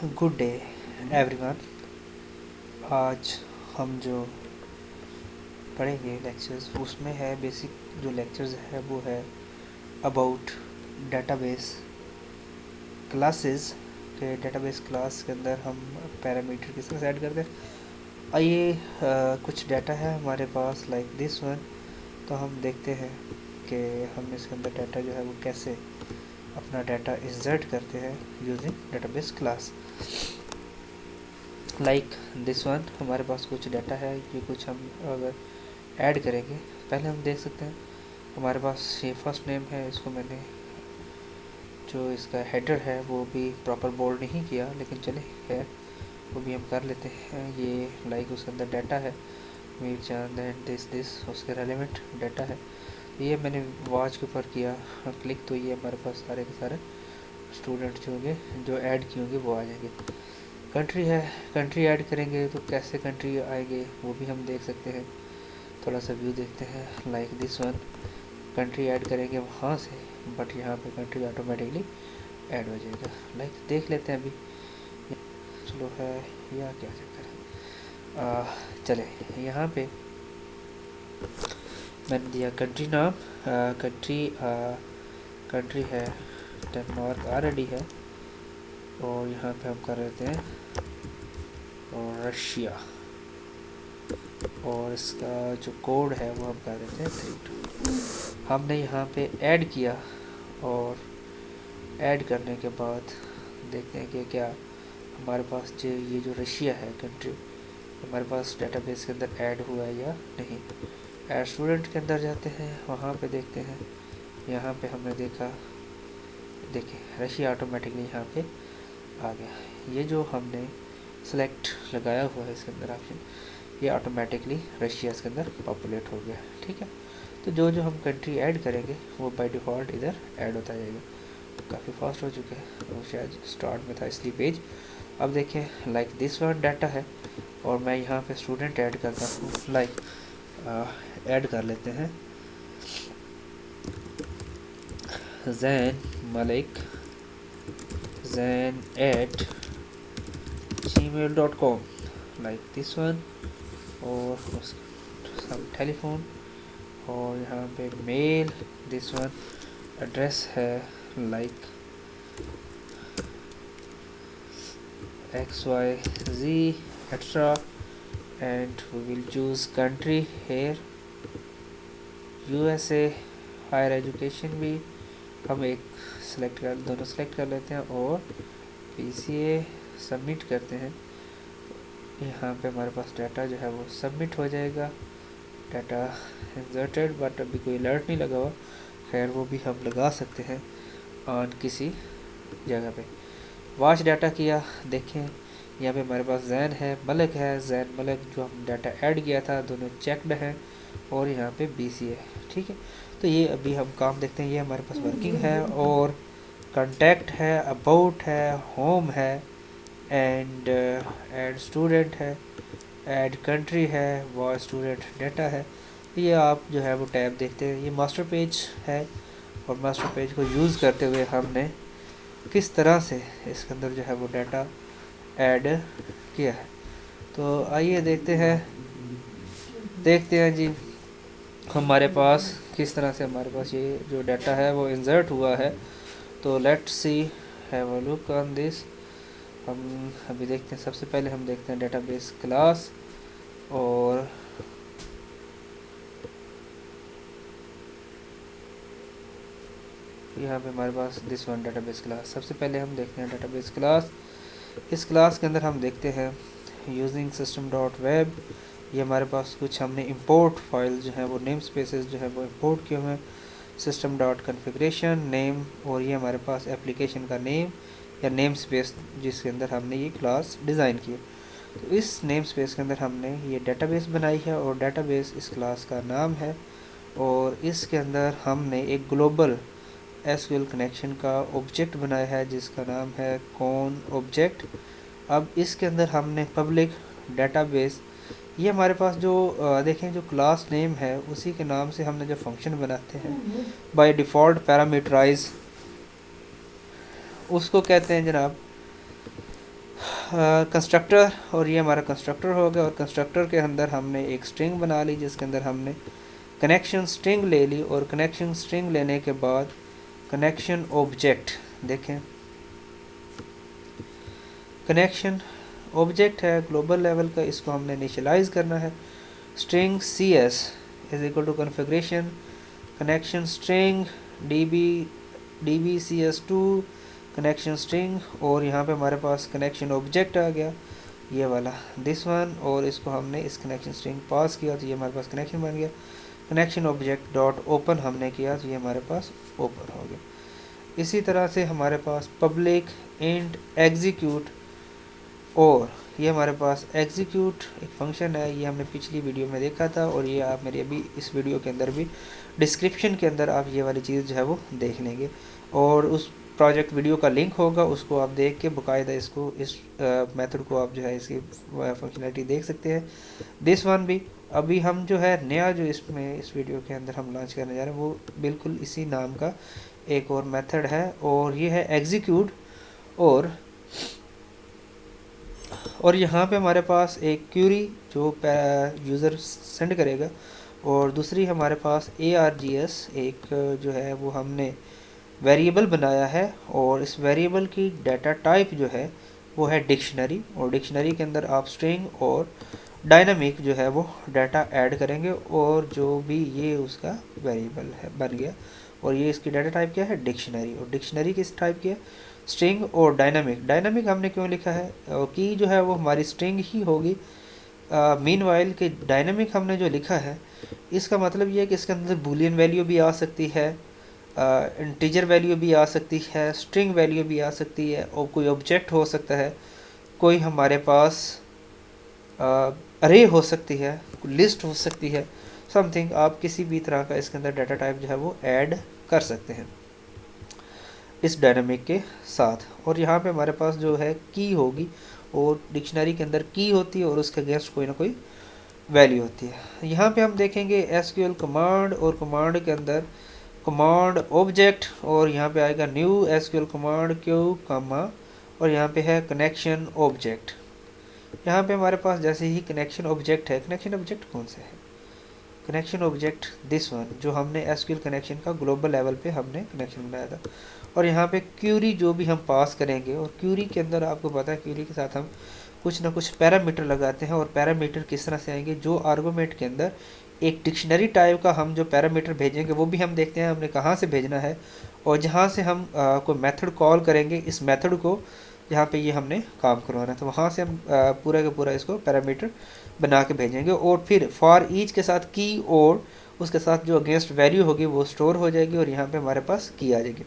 Good day everyone. आज हम जो पढ़ेंगे लेक्चर्स उसमें है बेसिक जो लेक्चर्स है वो है अबाउट डेटाबेस क्लासेस के। डेटाबेस क्लास के अंदर हम पैरामीटर किस तरह से ऐड करते हैं। आइए कुछ डाटा है हमारे पास लाइक दिस वन, तो हम देखते हैं कि हम इसके अंदर डाटा जो है वो कैसे अपना डाटा इंसर्ट करते हैं using database class. Like this one हमारे पास कुछ डाटा है, ये कुछ हम अगर ऐड करेंगे पहले हम देख सकते हैं हमारे पास ये फर्स्ट नेम है। इसको मैंने जो इसका हेडर है वो भी प्रॉपर बोल्ड नहीं किया, लेकिन चले है वो भी हम कर लेते हैं। ये लाइक उसके अंदर डाटा है मीर चांद एंड दिस उसके रेलिवेंट डाटा है। ये मैंने वॉच के ऊपर किया क्लिक, तो ये हमारे पास सारे के सारे स्टूडेंट जो होंगे जो ऐड किए होंगे वो आ जाएंगे। कंट्री है, कंट्री ऐड करेंगे तो कैसे कंट्री आएंगे वो भी हम देख सकते हैं। थोड़ा सा व्यू देखते हैं like this one, country add करेंगे वहाँ से, बट यहाँ पे कंट्री ऑटोमेटिकली ऐड हो जाएगा। लाइक देख लेते हैं अभी चलो है या क्या चक्कर है। चले यहाँ पे मैंने दिया कंट्री नाम, कंट्री है डेनमार्क ऑलरेडी है, और यहाँ पे हम कर लेते हैं और रशिया, और इसका जो कोड है वो हम कर देते हैं 32। हमने यहाँ पे ऐड किया और ऐड करने के बाद देखते हैं कि क्या हमारे पास जो ये जो रशिया है कंट्री हमारे पास डेटाबेस के अंदर ऐड हुआ है या नहीं। ऐड स्टूडेंट के अंदर जाते हैं, वहाँ पे देखते हैं, यहाँ पे हमने देखा, देखिए रशिया ऑटोमेटिकली यहाँ पे आ गया। ये जो हमने सेलेक्ट लगाया हुआ है इसके अंदर ऑप्शन, ये ऑटोमेटिकली रशिया के अंदर पॉपुलेट हो गया। ठीक है, तो जो जो हम कंट्री ऐड करेंगे वो बाय डिफ़ॉल्ट इधर ऐड होता जाएगा। काफ़ी फास्ट हो चुका है, और शायद स्टार्ट में था इसलिए पेज। अब देखें लाइक दिस वन डाटा है, और मैं यहाँ पे स्टूडेंट ऐड करता हूँ। लाइक ऐड कर लेते हैं Jain Malik Jain at gmail.com like this one, और सब टेलीफोन, और यहाँ पे मेल दिस वन, एड्रेस है like XYZ etc, and we will choose country here USA। Higher education भी हम एक सेलेक्ट कर, दोनों सेलेक्ट कर लेते हैं और PCA सबमिट करते हैं। यहाँ पे हमारे पास डाटा जो है वो सबमिट हो जाएगा, डाटा इंसर्टेड, बट अभी कोई अलर्ट नहीं लगा हुआ। खैर वो भी हम लगा सकते हैं ऑन किसी जगह पे। वॉच डाटा किया, देखें यहाँ पे हमारे पास जैन है मलिक है, जैन मलिक जो हम डाटा ऐड किया था दोनों चेकड हैं, और यहाँ पे BCA। ठीक है, तो ये अभी हम काम देखते हैं। ये हमारे पास वर्किंग है, और कॉन्टैक्ट है, अबाउट है, होम है, एंड ऐड स्टूडेंट है, ऐड कंट्री है, वॉच स्टूडेंट डाटा है। ये आप जो है वो टैब देखते हैं। ये मास्टर पेज है, और मास्टर पेज को यूज़ करते हुए हमने किस तरह से इसके अंदर जो है वो डाटा ऐड किया है। तो आइए देखते हैं जी हमारे पास किस तरह से हमारे पास ये जो डाटा है वो इंसर्ट हुआ है। तो let's see have a look on this. हम अभी देखते हैं, सबसे पहले हम देखते हैं डेटाबेस क्लास, और यहाँ पे हमारे पास दिस वन डेटाबेस क्लास। सबसे पहले हम देखते हैं डेटाबेस क्लास। इस क्लास के अंदर हम देखते हैं यूजिंग सिस्टम डॉट वेब। ये हमारे पास कुछ हमने इंपोर्ट फाइल जो है वो नेम स्पेसेस जो है वो इंपोर्ट किए हुए हैं। सिस्टम डॉट कन्फिग्रेशन नेम, और ये हमारे पास एप्लीकेशन का नेम या नेम स्पेस जिसके अंदर हमने ये क्लास डिज़ाइन की। तो इस नेम स्पेस के अंदर हमने ये डेटाबेस बनाई है, और डेटाबेस इस क्लास का नाम है, और इसके अंदर हमने एक ग्लोबल SQL कनेक्शन का ऑब्जेक्ट बनाया है जिसका नाम है कौन ऑब्जेक्ट। अब इसके अंदर हमने पब्लिक डेटाबेस, ये हमारे पास जो देखें जो क्लास नेम है उसी के नाम से हमने जो फंक्शन बनाते हैं बाय डिफ़ॉल्ट पैरामीटराइज, उसको कहते हैं जनाब कंस्ट्रक्टर, और ये हमारा कंस्ट्रक्टर हो गया। और कंस्ट्रक्टर के अंदर हमने एक स्ट्रिंग बना ली जिसके अंदर हमने कनेक्शन स्ट्रिंग ले ली, और कनेक्शन स्ट्रिंग लेने के बाद कनेक्शन ऑब्जेक्ट, देखें कनेक्शन ऑब्जेक्ट है ग्लोबल लेवल का, इसको हमने इनिशियलाइज करना है। String CS is equal to configuration connection string db CS2 connection string, और यहाँ पे हमारे पास कनेक्शन ऑब्जेक्ट आ गया ये वाला दिस वन, और इसको हमने इस कनेक्शन स्ट्रिंग पास किया तो ये हमारे पास कनेक्शन बन गया। कनेक्शन ऑब्जेक्ट डॉट ओपन हमने किया तो ये हमारे पास ओपन हो गया। इसी तरह से हमारे पास पब्लिक इंट एग्जीक्यूट, और ये हमारे पास एग्जीक्यूट एक फंक्शन है, ये हमने पिछली वीडियो में देखा था, और ये आप मेरी अभी इस वीडियो के अंदर भी डिस्क्रिप्शन के अंदर आप ये वाली चीज़ जो है वो देख लेंगे, और उस प्रोजेक्ट वीडियो का लिंक होगा उसको आप देख के बाकायदा इसको इस मेथड को आप जो है इसकी फंक्शनलिटी देख सकते हैं। दिस वन भी अभी हम जो है नया जो इसमें इस वीडियो के अंदर हम लॉन्च करने जा रहे हैं वो बिल्कुल इसी नाम का एक और मेथड है, और ये है एग्जीक्यूट। और यहाँ पे हमारे पास एक क्यूरी जो यूज़र सेंड करेगा, और दूसरी हमारे पास ARGS एक जो है वो हमने वेरिएबल बनाया है, और इस वेरिएबल की डाटा टाइप जो है वो है डिक्शनरी, और डिक्शनरी के अंदर आप स्ट्रिंग और डायनामिक जो है वो डाटा ऐड करेंगे, और जो भी ये उसका वेरिएबल है बन गया, और ये इसकी डाटा टाइप क्या है डिक्शनरी, और डिक्शनरी किस टाइप की है स्ट्रिंग और डायनामिक। डायनामिक हमने क्यों लिखा है, की जो है वो हमारी स्ट्रिंग ही होगी। मीनवाइल के डायनामिक हमने जो लिखा है इसका मतलब ये है कि इसके अंदर बूलियन वैल्यू भी आ सकती है, इंटीजर वैल्यू भी आ सकती है, स्ट्रिंग वैल्यू भी आ सकती है, और कोई ऑब्जेक्ट हो सकता है, कोई हमारे पास अरे हो सकती है, लिस्ट हो सकती है, समथिंग आप किसी भी तरह का इसके अंदर डाटा टाइप जो है वो ऐड कर सकते हैं इस डायनामिक के साथ। और यहाँ पे हमारे पास जो है की होगी, और डिक्शनरी के अंदर की होती है और उसके अगेंस्ट कोई ना कोई वैल्यू होती है। यहाँ पे हम देखेंगे SQL कमांड, और कमांड के अंदर कमांड ऑब्जेक्ट, और यहाँ पे आएगा न्यू SQL कमांड क्यू कमा, और यहाँ पे है कनेक्शन ऑब्जेक्ट। यहाँ पे हमारे पास जैसे ही कनेक्शन ऑब्जेक्ट है, कनेक्शन ऑब्जेक्ट कौन सा है, कनेक्शन ऑब्जेक्ट दिस वन जो हमने SQL कनेक्शन का ग्लोबल लेवल पे हमने कनेक्शन बनाया था। और यहाँ पे क्यूरी जो भी हम पास करेंगे, और क्यूरी के अंदर आपको पता है क्यूरी के साथ हम कुछ ना कुछ पैरामीटर लगाते हैं, और पैरामीटर किस तरह से आएंगे, जो आर्गूमेंट के अंदर एक डिक्शनरी टाइप का हम जो पैरामीटर भेजेंगे वो भी हम देखते हैं हमने कहाँ से भेजना है, और जहाँ से हम कोई मेथड कॉल करेंगे इस मेथड को जहाँ पे ये हमने काम करवाना है, तो वहाँ से हम पूरा का पूरा इसको पैरामीटर बना के भेजेंगे, और फिर फॉर ईच के साथ की, और उसके साथ जो अगेंस्ट वैल्यू होगी वो स्टोर हो जाएगी, और यहाँ पे हमारे पास की आ जाएगी।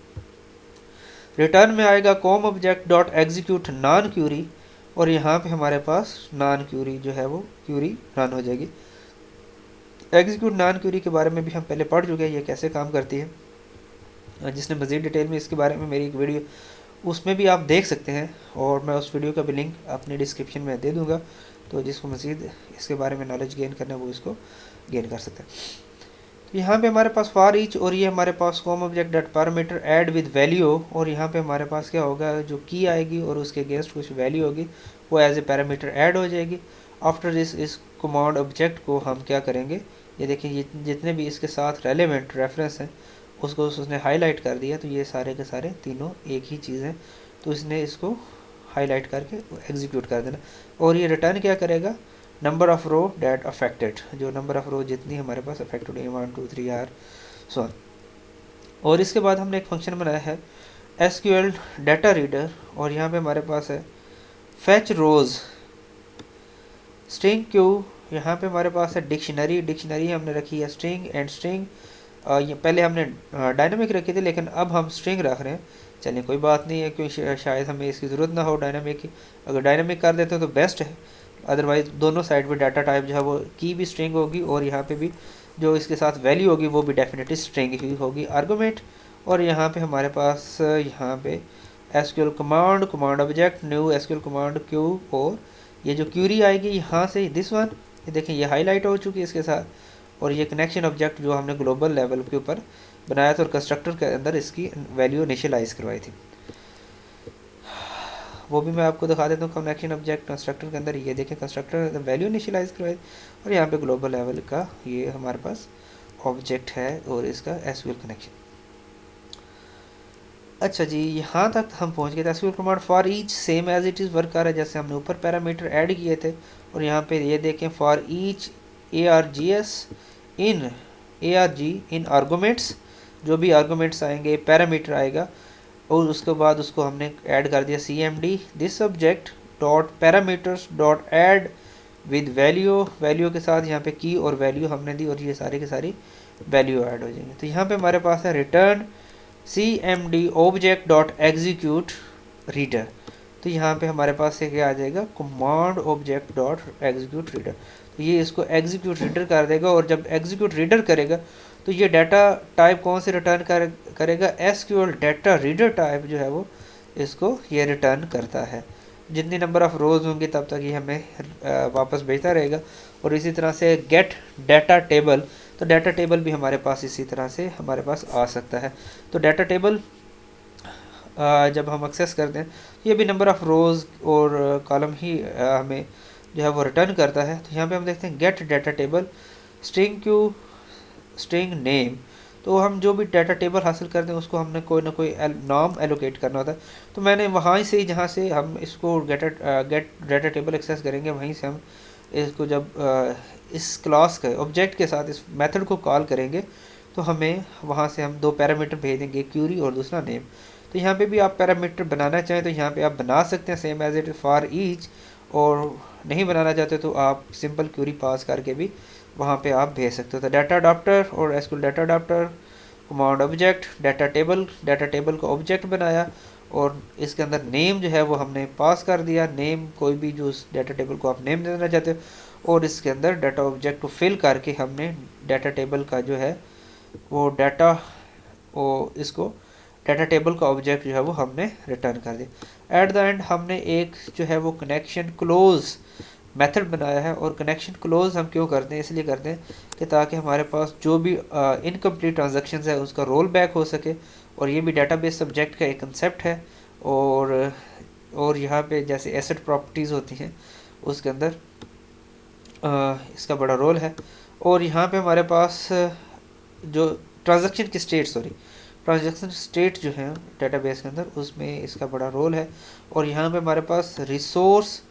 रिटर्न में आएगा com object dot execute non query, और यहाँ पे हमारे पास नॉन क्यूरी जो है वो क्यूरी रन हो जाएगी। एग्जीक्यूट नॉन क्यूरी के बारे में भी हम पहले पढ़ चुके हैं ये कैसे काम करती है, जिसने मज़ीद डिटेल में इसके बारे में मेरी एक वीडियो उसमें भी आप देख सकते हैं, और मैं उस वीडियो का भी लिंक अपने डिस्क्रिप्शन में दे दूँगा, तो जिसको मज़ीद इसके बारे में नॉलेज गेन करना है वो इसको गेन कर सकते हैं। तो यहाँ पे हमारे पास फॉर ईच, और ये हमारे पास COM object dot parameter add with value, और यहाँ पे हमारे पास क्या होगा जो की आएगी और उसके अगेंस्ट कुछ वैल्यू होगी वो एज ए पैरामीटर ऐड हो जाएगी। आफ्टर दिस इस कमांड ऑब्जेक्ट को हम क्या करेंगे, ये देखिए ये जितने भी इसके साथ रेलेवेंट रेफरेंस हैं उसको उसने हाईलाइट कर दिया, तो ये सारे के सारे तीनों एक ही चीज़ हैं, तो इसने इसको हाईलाइट करके एग्जीक्यूट कर देना। और ये रिटर्न क्या करेगा, number of row that affected, जो नंबर ऑफ रो जितनी हमारे पास अफेक्टेड है 1 2 3 आर सो ऑन। और इसके बाद हमने एक फंक्शन बनाया है SQL डाटा रीडर, और यहाँ पे हमारे पास है फेच रोज स्ट्रिंग क्यू, यहाँ पे हमारे पास है डिक्शनरी, डिक्शनरी हमने रखी है स्ट्रिंग एंड स्ट्रिंग, ये पहले हमने डायनामिक रखी थी लेकिन अब हम स्ट्रिंग रख रहे हैं, चलिए कोई बात नहीं है क्योंकि शायद हमें इसकी ज़रूरत ना हो डायनामिक की, अगर डायनामिक कर देते हैं तो बेस्ट है, अदरवाइज़ दोनों साइड पे डाटा टाइप जो है वो की भी स्ट्रिंग होगी, और यहाँ पे भी जो इसके साथ वैल्यू होगी वो भी डेफिनेटली स्ट्रिंग ही होगी आर्गूमेंट। और यहाँ पे हमारे पास यहाँ पे SQL command, command object new SQL command Q, और ये जो क्यूरी आएगी यहाँ से दिस वन, ये देखें ये हाईलाइट हो चुकी है इसके साथ, और ये कनेक्शन ऑब्जेक्ट जो हमने ग्लोबल लेवल के ऊपर बनाया था और कंस्ट्रक्टर के अंदर इसकी वैल्यू इनिशियलाइज करवाई थी। वो भी मैं आपको दिखा देता हूँ कनेक्शन ऑब्जेक्ट कंस्ट्रक्टर के अंदर। ये देखें कंस्ट्रक्टर वैल्यू इनिशियलाइज करवाए और यहाँ पे ग्लोबल लेवल का ये हमारे पास ऑब्जेक्ट है और इसका एसक्यूएल कनेक्शन। अच्छा जी, यहाँ तक हम पहुँच गए थे। SQL command for each same as it is work कर रहा है, जैसे हमने ऊपर पैरामीटर ऐड किए थे। और यहाँ पे ये देखें for each ARG in arguments, जो भी आर्गूमेंट्स आएंगे पैरामीटर आएगा, और उसके बाद उसको हमने ऐड कर दिया CMD this subject dot parameters dot add with value के साथ यहाँ पे की और वैल्यू हमने दी और ये सारी की सारी वैल्यू ऐड हो जाएंगे। तो यहाँ पे हमारे पास है return CMD object dot execute reader. तो यहाँ पे हमारे पास से क्या आ जाएगा, command object dot execute reader. तो ये इसको एग्जीक्यूट रीडर कर देगा और जब एग्जीक्यूट रीडर करेगा तो ये डाटा टाइप कौन से रिटर्न करेगा, SQL डाटा रीडर टाइप जो है वो इसको ये रिटर्न करता है। जितनी नंबर ऑफ रोज़ होंगी तब तक ये हमें वापस भेजता रहेगा। और इसी तरह से गेट डाटा टेबल, तो डाटा टेबल भी हमारे पास इसी तरह से हमारे पास आ सकता है। तो डाटा टेबल जब हम एक्सेस करते हैं तो ये भी नंबर ऑफ़ रोज़ और कॉलम ही हमें जो है वो रिटर्न करता है। तो यहाँ पे हम देखते हैं gate data table string name. तो हम जो भी डाटा टेबल हासिल करते हैं उसको हमने कोई ना कोई नाम एलोकेट करना होता है। तो मैंने वहाँ से जहाँ से हम इसको गेट डाटा टेबल एक्सेस करेंगे वहीं से हम इसको जब इस क्लास के ऑब्जेक्ट के साथ इस मेथड को कॉल करेंगे तो हमें वहाँ से हम दो पैरामीटर भेजेंगे, क्यूरी और दूसरा नेम। तो यहाँ पे भी आप पैरामीटर बनाना चाहें तो यहाँ पे आप बना सकते हैं same as it for each, और नहीं बनाना चाहते तो आप सिंपल क्यूरी पास करके भी वहाँ पे आप भेज सकते हो। तो डाटा अडाप्टर और SQL data adapter command object data table का ऑब्जेक्ट बनाया और इसके अंदर नेम जो है वो हमने पास कर दिया। नेम कोई भी जो उस डाटा टेबल को आप नेम देना चाहते हो, और इसके अंदर डाटा ऑब्जेक्ट को फिल करके हमने डाटा टेबल का जो है वो इसको डाटा टेबल का ऑब्जेक्ट जो है वो हमने रिटर्न कर दिया। एट द एंड हमने एक जो है वो कनेक्शन क्लोज मेथड बनाया है। और कनेक्शन क्लोज हम क्यों करते हैं, इसलिए करते हैं कि ताकि हमारे पास जो भी इनकम्प्लीट ट्रांजैक्शंस है उसका रोल बैक हो सके। और ये भी डाटाबेस सब्जेक्ट का एक कंसेप्ट है। और यहाँ पे जैसे एसेट प्रॉपर्टीज़ होती हैं उसके अंदर इसका बड़ा रोल है। और यहाँ पे हमारे पास जो ट्रांजैक्शन स्टेट जो है डेटाबेस के अंदर उसमें इसका बड़ा रोल है। और यहाँ पे हमारे पास रिसोर्स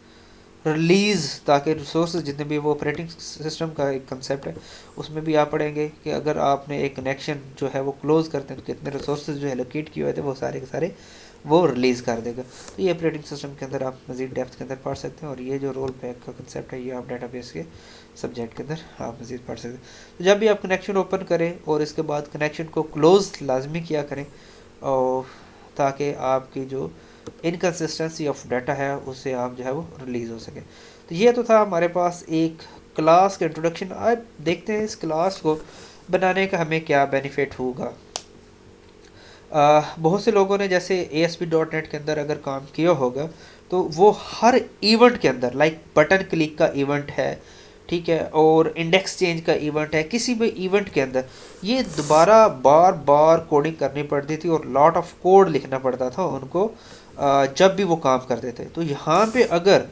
रिलीज़, ताकि रिसोर्स जितने भी वो ऑपरेटिंग सिस्टम का एक कंसेप्ट है उसमें भी आप पढ़ेंगे कि अगर आपने एक कनेक्शन जो है वो क्लोज़ करते हैं तो कितने रिसोर्स जो एलोकेट किए हुए थे वो सारे के सारे वो रिलीज़ कर देगा। तो ये ऑपरेटिंग सिस्टम के अंदर आप मज़ीद डेप्थ के अंदर पढ़ सकते हैं। और ये जो रोल बैक का कंसेप्ट है ये आप डाटाबेस के सब्जेक्ट के अंदर आप मज़ीद पढ़ सकते हैं। तो जब भी आप कनेक्शन ओपन करें और इसके बाद कनेक्शन को क्लोज़ लाजमी किया करें, और ताकि आपकी जो इनकन्सिस्टेंसी ऑफ डाटा है उससे आप जो है वो रिलीज़ हो सके। तो ये तो था हमारे पास एक क्लास का इंट्रोडक्शन। अब देखते हैं इस क्लास को बनाने का हमें क्या बेनिफिट होगा। बहुत से लोगों ने जैसे ASP.NET के अंदर अगर काम किया होगा तो वो हर इवेंट के अंदर लाइक बटन क्लिक का इवेंट है, ठीक है, और इंडेक्स चेंज का इवेंट है, किसी भी इवेंट के अंदर ये दोबारा बार बार कोडिंग करनी पड़ती थी और लॉट ऑफ कोड लिखना पड़ता था उनको जब भी वो काम करते थे। तो यहाँ पे अगर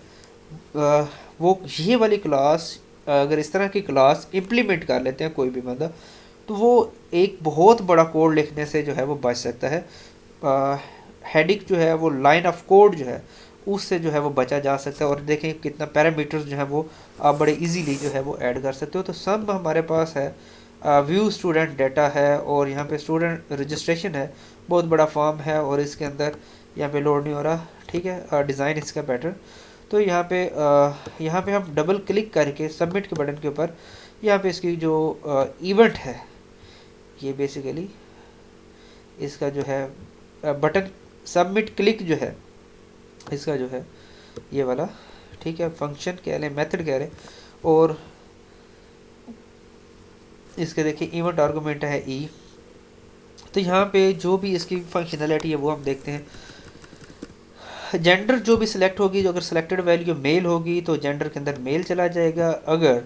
वो ये वाली क्लास अगर इस तरह की क्लास इम्प्लीमेंट कर लेते हैं कोई भी बंदा, तो वो एक बहुत बड़ा कोड लिखने से जो है वो बच सकता है। हेडिंग जो है वो लाइन ऑफ कोड जो है उससे जो है वो बचा जा सकता है। और देखें कितना पैरामीटर्स जो है वो आप बड़े इजीली जो है वो ऐड कर सकते हो। तो सब हमारे पास है व्यू स्टूडेंट डाटा है और यहाँ पे स्टूडेंट रजिस्ट्रेशन है, बहुत बड़ा फॉर्म है और इसके अंदर यहाँ पे लोड नहीं हो रहा, ठीक है, डिज़ाइन इसका पैटर्न। तो यहाँ पे हम डबल क्लिक करके सबमिट के बटन के ऊपर यहाँ पे इसकी जो इवेंट है ये बेसिकली इसका जो है बटन सबमिट क्लिक जो है इसका जो है ये वाला, ठीक है, फंक्शन कह लें, मेथड कह लें। और इसके देखिए इवेंट आर्गुमेंट है ई। तो यहाँ पे जो भी इसकी फंक्शनैलिटी है वो हम देखते हैं। जेंडर जो भी सिलेक्ट होगी, जो अगर सिलेक्टेड वैल्यू मेल होगी तो जेंडर के अंदर मेल चला जाएगा, अगर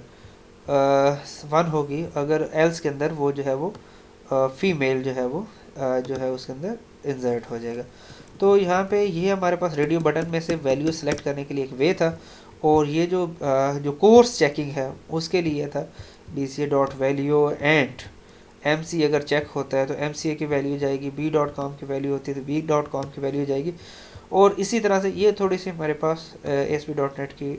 1 होगी, अगर एल्स के अंदर वो जो है वो फीमेल जो है वो जो है उसके अंदर इंसर्ट हो जाएगा। तो यहाँ पे ये हमारे पास रेडियो बटन में से वैल्यू सेलेक्ट करने के लिए एक वे था, और ये जो कोर्स चेकिंग है उसके लिए था bca.value एंड MC अगर चेक होता है तो MCA की वैल्यू जाएगी, b.com की वैल्यू होती है तो b.com की वैल्यू जाएगी। और इसी तरह से ये थोड़ी सी हमारे पास ASP.NET की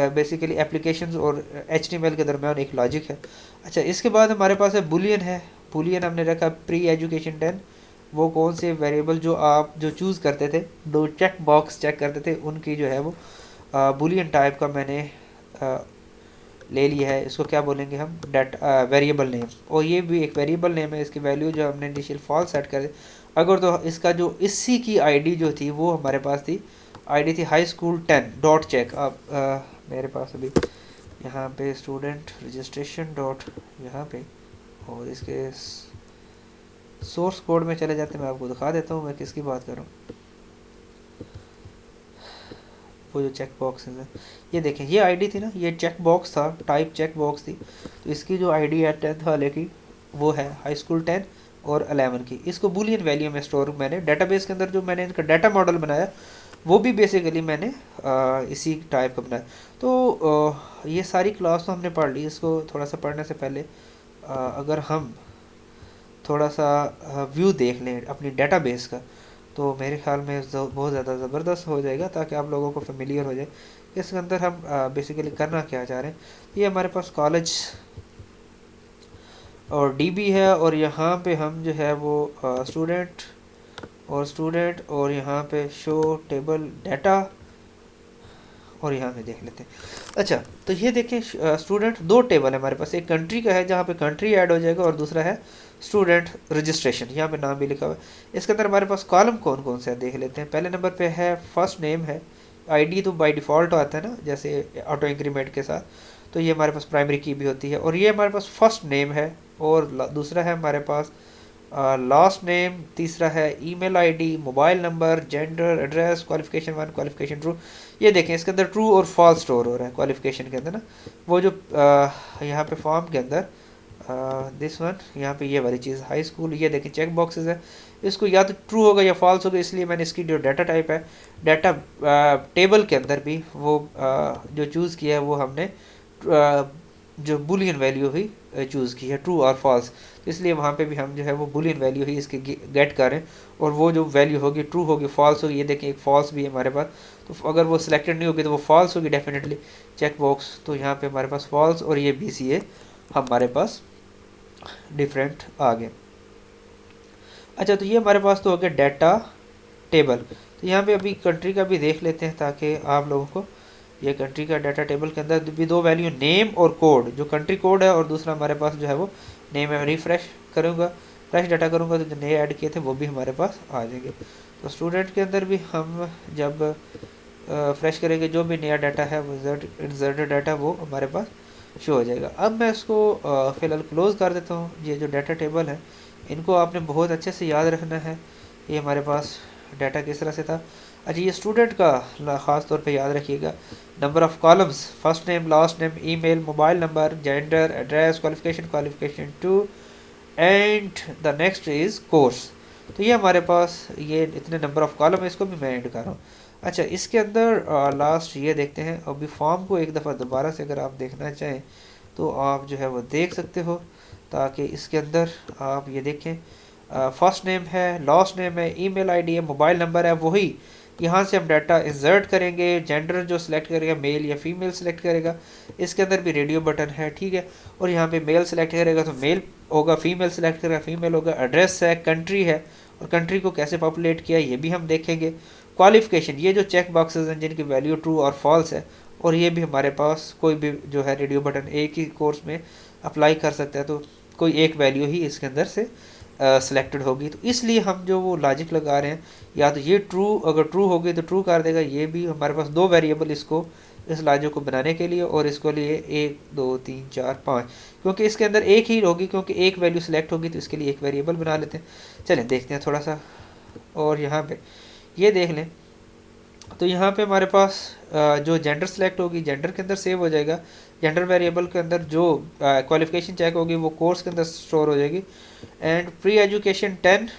बेसिकली एप्लीकेशंस और HTML के दरम्यान एक लॉजिक है। अच्छा, इसके बाद हमारे पास है बुलियन है। बुलियन हमने रखा प्री एजुकेशन 10। वो कौन से वेरिएबल जो आप जो चूज़ करते थे, दो चेक बॉक्स चेक करते थे, उनकी जो है वो बुलियन टाइप का मैंने ले लिया है। इसको क्या बोलेंगे हम, डाटा वेरिएबल नेम, और ये भी एक वेरिएबल नेम है। इसकी वैल्यू जो हमने इनिशियल फॉल्स सेट कर दी। अगर तो इसका जो इसी की आईडी जो थी वो हमारे पास थी, आईडी थी हाई स्कूल 10 डॉट चेक। अब मेरे पास अभी यहाँ पे स्टूडेंट रजिस्ट्रेशन डॉट यहाँ पे, और इसके सोर्स कोड में चले जाते हैं, मैं आपको दिखा देता हूँ मैं किसकी बात कर रहा हूँ। वो जो चेक बॉक्स है, ये देखें, ये आईडी थी ना, ये चेक बॉक्स था, टाइप चेक बॉक्स थी। तो इसकी जो आईडी है 10th वाले की, वो है हाई स्कूल 10 और 11 की। इसको बुलियन वैल्यू में स्टोर, मैंने डेटाबेस के अंदर जो मैंने इनका डाटा मॉडल बनाया वो भी बेसिकली मैंने इसी टाइप का बनाया। तो ये सारी क्लास तो हमने पढ़ ली। इसको थोड़ा सा पढ़ने से पहले अगर हम थोड़ा सा व्यू देख लें अपनी डेटाबेस का, तो मेरे ख्याल में बहुत ज़्यादा ज़बरदस्त हो जाएगा, ताकि आप लोगों को फेमिलियर हो जाए इसके अंदर हम बेसिकली करना क्या चाह रहे हैं। ये हमारे पास कॉलेज और DB है, और यहाँ पे हम जो है वो स्टूडेंट और यहाँ पे शो टेबल डाटा, और यहाँ पे देख लेते हैं। अच्छा, तो ये देखें, स्टूडेंट दो टेबल है हमारे पास, एक कंट्री का है जहाँ पे कंट्री ऐड हो जाएगा, और दूसरा है स्टूडेंट रजिस्ट्रेशन, यहाँ पे नाम भी लिखा हुआ है। इसके अंदर हमारे पास कॉलम कौन कौन से है देख लेते हैं। पहले नंबर पे है फर्स्ट नेम है। आईडी तो बाय डिफ़ॉल्ट आता है ना, जैसे ऑटो इंक्रीमेंट के साथ, तो ये हमारे पास प्राइमरी की भी होती है। और ये हमारे पास फर्स्ट नेम है, और दूसरा है हमारे पास लास्ट नेम, तीसरा है email ID, mobile number, gender, address, qualification 1, qualification true. ये देखें, इसके अंदर ट्रू और फॉल्स स्टोर हो रहा है क्वालिफिकेशन के अंदर ना। वो जो यहाँ पे फॉर्म के अंदर दिस वन, यहाँ पे ये वाली चीज़ हाई स्कूल, ये देखें चेक बॉक्सेस है, इसको या तो ट्रू होगा या फॉल्स होगा। इसलिए मैंने इसकी जो डाटा टाइप है, डाटा टेबल के अंदर भी वो जो चूज़ किया है वो हमने जो बुलियन वैल्यू ही चूज़ की है, ट्रू और फॉल्स। तो इसलिए वहाँ पे भी हम जो है वो बुलियन वैल्यू ही इसके गेट करें, और वो जो वैल्यू होगी ट्रू होगी, फॉल्स होगी। ये देखें, एक फॉल्स भी है हमारे पास, तो अगर वो सिलेक्टेड नहीं होगी तो वो फॉल्स होगी डेफिनेटली चेक बॉक्स। तो यहाँ पे हमारे पास फॉल्स, और ये BCA हमारे पास डिफरेंट आ गए। अच्छा, तो ये हमारे पास तो हो गया डाटा टेबल। तो यहाँ पे अभी कंट्री का भी देख लेते हैं, ताकि आप लोगों को ये कंट्री का डाटा टेबल के अंदर भी दो वैल्यू, नेम और कोड, जो कंट्री कोड है, और दूसरा हमारे पास जो है वो नेम है। रिफ्रेश करूँगा, फ्रेश डाटा करूँगा, तो जो नए ऐड किए थे वो भी हमारे पास आ जाएंगे। तो स्टूडेंट के अंदर भी हम जब फ्रेश करेंगे, जो भी नया डाटा है वो इंसर्टेड डाटा वो हमारे पास शो हो जाएगा। अब मैं इसको फ़िलहाल क्लोज़ कर देता हूँ। ये जो डाटा टेबल है, इनको आपने बहुत अच्छे से याद रखना है। ये हमारे पास डाटा किस तरह से था। अच्छा, ये स्टूडेंट का ख़ास तौर पे याद रखिएगा। Number of columns, first name, last name, email, mobile number, gender, address, qualification 2, and the next is course. तो ये हमारे पास ये इतने नंबर ऑफ़ कॉलम है, इसको भी मैं ऐड कर रहा हूँ। अच्छा, इसके अंदर लास्ट ये देखते हैं। अभी फॉर्म को एक दफ़ा दोबारा से अगर आप देखना चाहें तो आप जो है वो देख सकते हो, ताकि इसके अंदर आप ये देखें, फर्स्ट नेम है, लास्ट नेम है, ईमेल आईडी है, मोबाइल नंबर है, वही यहाँ से हम डाटा इंसर्ट करेंगे। जेंडर जो सिलेक्ट करेगा, मेल या फीमेल सिलेक्ट करेगा। इसके अंदर भी रेडियो बटन है, ठीक है। और यहाँ पे मेल सिलेक्ट करेगा तो मेल होगा, फीमेल सिलेक्ट करेगा फीमेल होगा। एड्रेस है, कंट्री है, और कंट्री को कैसे पॉपुलेट किया ये भी हम देखेंगे। क्वालिफिकेशन, ये जो चेक बॉक्सेस हैं जिनकी वैल्यू ट्रू और फॉल्स है, और ये भी हमारे पास कोई भी जो है रेडियो बटन एक ही कोर्स में अप्लाई कर सकता है, तो कोई एक वैल्यू ही इसके अंदर से सिलेक्टेड होगी। तो इसलिए हम जो वो लॉजिक लगा रहे हैं, या तो ये ट्रू, अगर ट्रू होगी तो ट्रू कर देगा। ये भी हमारे पास दो वेरिएबल इसको, इस लॉजिक को बनाने के लिए, और इसको लिए 1 2 3 4 5, क्योंकि इसके अंदर एक ही होगी, क्योंकि एक वैल्यू सिलेक्ट होगी, तो इसके लिए एक वेरिएबल बना लेते हैं। चलें देखते हैं थोड़ा सा, और यहाँ पे ये देख लें। तो यहाँ पे हमारे पास जो जेंडर सेलेक्ट होगी, जेंडर के अंदर सेव हो जाएगा। जेंडर वेरिएबल के अंदर जो क्वालिफिकेशन चेक होगी वो कोर्स के अंदर स्टोर हो जाएगी। एंड प्री एजुकेशन 10